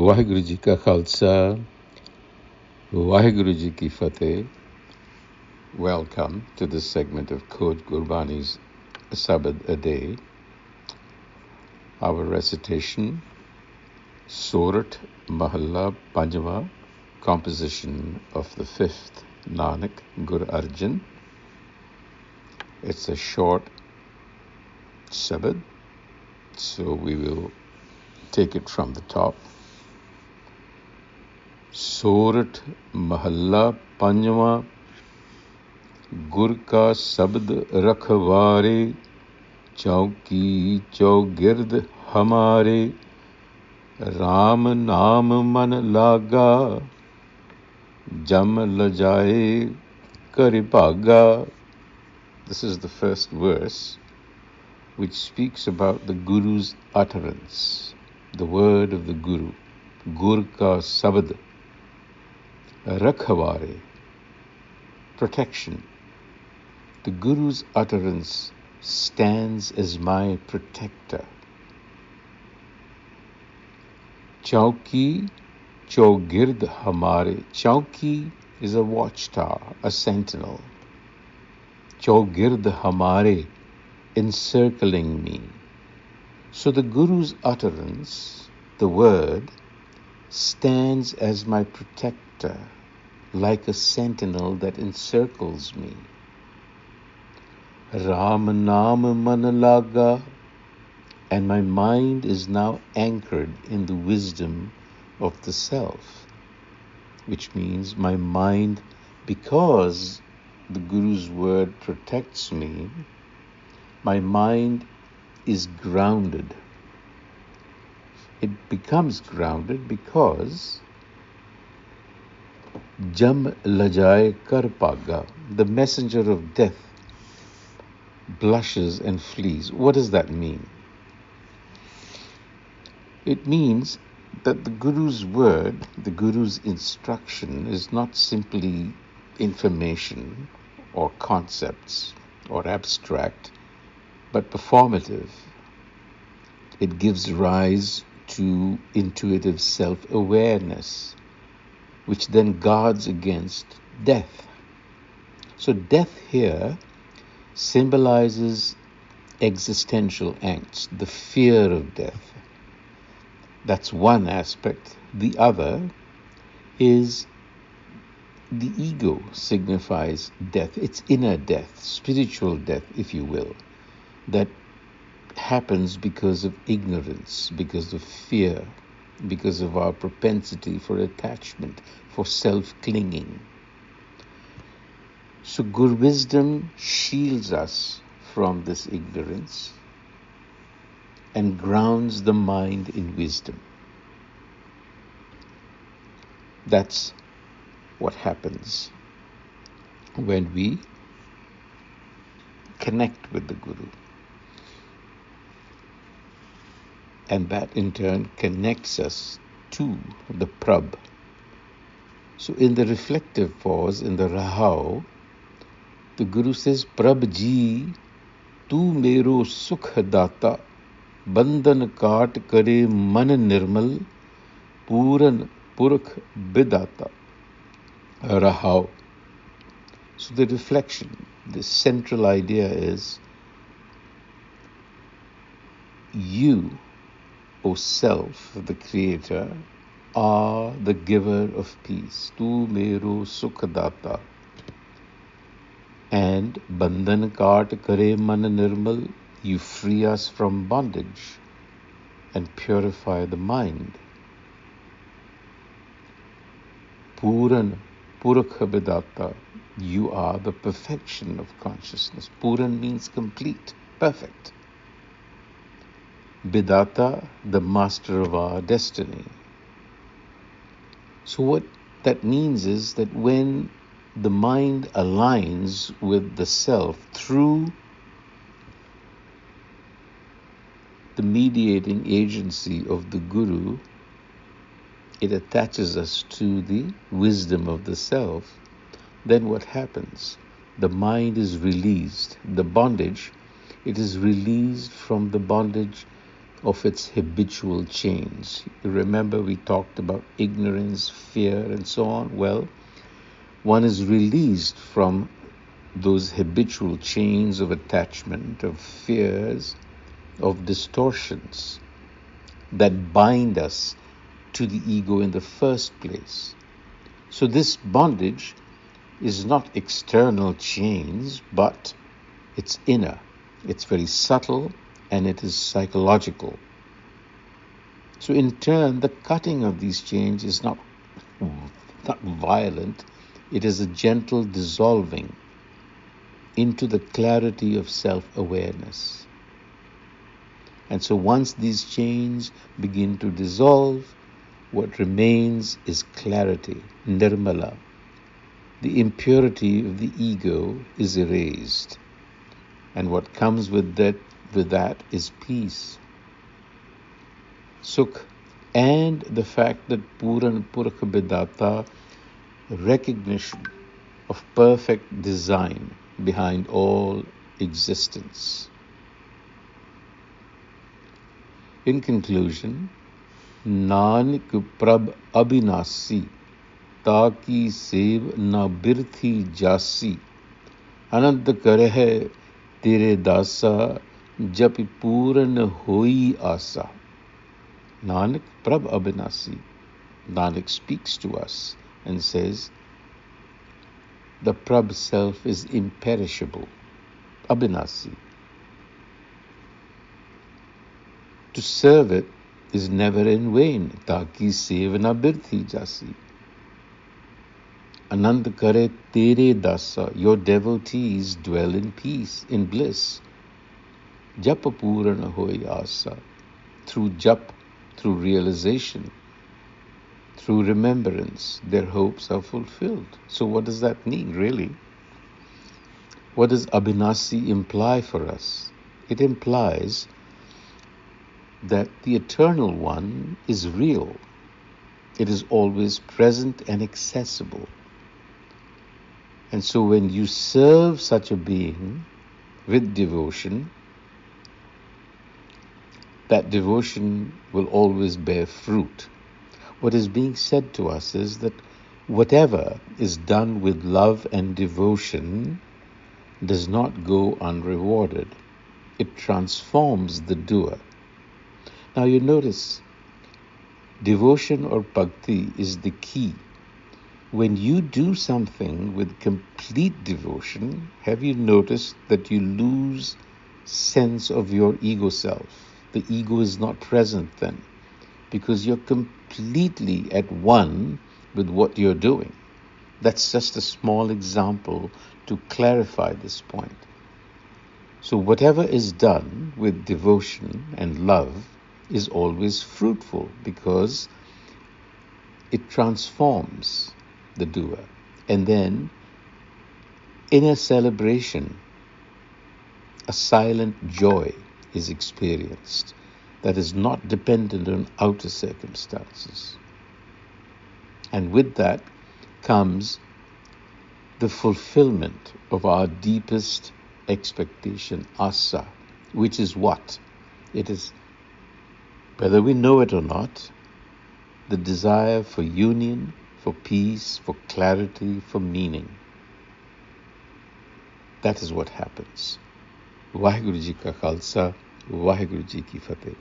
ਵਾਹਿਗੁਰੂ ਜੀ ਕਾ ਖਾਲਸਾ, ਵਾਹਿਗੁਰੂ ਜੀ ਕੀ ਫਤਿਹ. Welcome to this segment of Code Gurbani's a-sabad-a-day. Our recitation, Sorat Mahalla Panjwa, composition of the 5th Nanak Gur Arjan. It's a short sabad, so we will take it from the top. Sorath महल्ला पंजवा. गुर का शब्द रखवारे, चौकी चौगिर्द हमारे. राम नाम मन लागा, जम लजाए कर भागा. This is the first verse, which speaks about the Guru's utterance, the word of the Guru. Gur ka sabad Rakhvare, protection. The Guru's utterance stands as my protector. Chauki Chaugird Hamare. Chauki is a watchtower, a sentinel. Chaugird Hamare, encircling me. So the Guru's utterance, the word, stands as my protector, like a sentinel that encircles me. Ram Naam Man Laga, and my mind is now anchored in the wisdom of the self, which means my mind, because the Guru's word protects me, my mind is grounded. It becomes grounded because Jam lajai kar paga, the messenger of death, blushes and flees. What does that mean? It means that the Guru's word, the Guru's instruction, is not simply information or concepts or abstract, but performative. It gives rise to intuitive self-awareness, which then guards against death. So death here symbolizes existential angst, the fear of death. That's one aspect. The other is the ego signifies death. It's inner death, spiritual death, if you will, that happens because of ignorance, because of fear, because of our propensity for attachment, for self-clinging. So Gur wisdom shields us from this ignorance and grounds the mind in wisdom. That's what happens when we connect with the Guru. And that in turn connects us to the Prabh. So in the reflective pause, in the Rahau, the Guru says, Prabh ji, tu mero sukh data, bandhan kaat kare man nirmal, puran purakh bidata. Rahau. So the reflection, the central idea is, you, O self, the creator, are the giver of peace. Tu mero sukh data. And bandhan kaat kare man nirmal, you free us from bondage and purify the mind. Puran purakh bidata, you are the perfection of consciousness. Puran means complete, perfect. Bidata, the master of our destiny. So what that means is that when the mind aligns with the self through the mediating agency of the Guru, it attaches us to the wisdom of the self. Then what happens? The mind is released. The bondage, it is released from the bondage of its habitual change. Remember, we talked about ignorance, fear, and so on. Well, one is released from those habitual chains of attachment, of fears, of distortions that bind us to the ego in the first place. So this bondage is not external chains, but it's inner. It's very subtle and it is psychological. So in turn, the cutting of these chains is not violent. It is a gentle dissolving into the clarity of self-awareness. And so once these chains begin to dissolve, what remains is clarity, nirmala. The impurity of the ego is erased. And what comes with that is peace, sukh, and the fact that Puran Purkh Bidata, recognition of perfect design behind all existence. In conclusion, Nanak Prabh Abhinasi, Taki Seb na Birthi Jasi, Anant Karehe Tere Dasa, Japi Puran Hoi Asa. Nanak Prabh Abhinasi. Nanak speaks to us and says, the Prabh self is imperishable, Abhinasi. To serve it is never in vain. Taki sevana birthi jasi. Anand kare tere dasa. Your devotees dwell in peace, in bliss. Japa purana hoi asa. Through jap, through realization, through remembrance, their hopes are fulfilled. So what does that mean, really? What does Abhinasi imply for us? It implies that the Eternal One is real. It is always present and accessible. And so when you serve such a being with devotion, that devotion will always bear fruit. What is being said to us is that whatever is done with love and devotion does not go unrewarded. It transforms the doer. Now you notice, devotion or bhakti is the key. When you do something with complete devotion, have you noticed that you lose sense of your ego self? The ego is not present then, because you're completely at one with what you're doing. That's just a small example to clarify this point. So whatever is done with devotion and love is always fruitful because it transforms the doer. And then in a celebration, a silent joy is experienced that is not dependent on outer circumstances. And with that comes the fulfillment of our deepest expectation, asa, which is what? It is, whether we know it or not, the desire for union, for peace, for clarity, for meaning. That is what happens. Vaheguru Ji Ka Khalsa, Vaheguru Ji Ki Fateh.